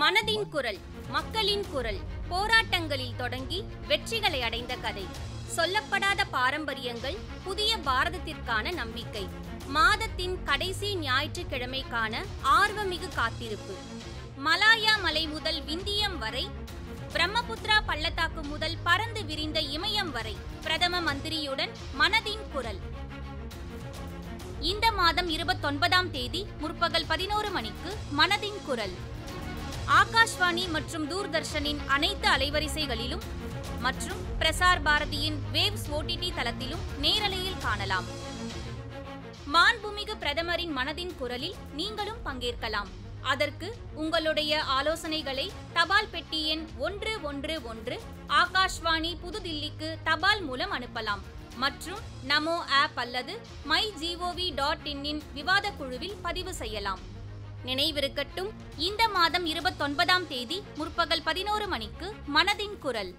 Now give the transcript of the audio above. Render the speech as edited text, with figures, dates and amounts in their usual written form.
மனதின் குரல், மக்களின் குரல், போராட்டங்களில் தொடங்கி வெற்றிகளை அடைந்த கதை, சொல்லப்படாத பாரம்பரியங்கள், புதிய பாரதத்திற்கான நம்பிக்கை, மாதத்தின் கடைசி ஞாயிற்றுக்கிழமைக்கான ஆர்வமிகு காத்திருப்பு, மலாயா மலை முதல் விந்தியம் வரை, பிரம்மபுத்திரா பள்ளத்தாக்கு முதல் பறந்து விரிந்த இமயம் வரை, பிரதம மந்திரியுடன் மனதின் குரல். இந்த மாதம் 29ஆம் தேதி முற்பகல் 11 மணிக்கு மனதின் குரல் ஆகாஷ்வாணி மற்றும் தூர்தர்ஷனின் அனைத்து அலைவரிசைகளிலும் மற்றும் பிரசார் பாரதியின் வேவ்ஸ் OTT தளத்திலும் நேரலையில் காணலாம். மாண்புமிகு பிரதமரின் மனதின் குரலில் நீங்களும் பங்கேற்கலாம். அதற்கு உங்களுடைய ஆலோசனைகளை தபால் பெட்டி எண் 111 ஆகாஷ்வாணி புதுதில்லிக்கு தபால் மூலம் அனுப்பலாம் மற்றும் நமோ ஆப் அல்லது mygov.in இன் விவாத குழுவில் பதிவு செய்யலாம். நினைவிருக்கட்டும், இந்த மாதம் 29ஆம் தேதி முற்பகல் 11 மணிக்கு மனதின் குரல்.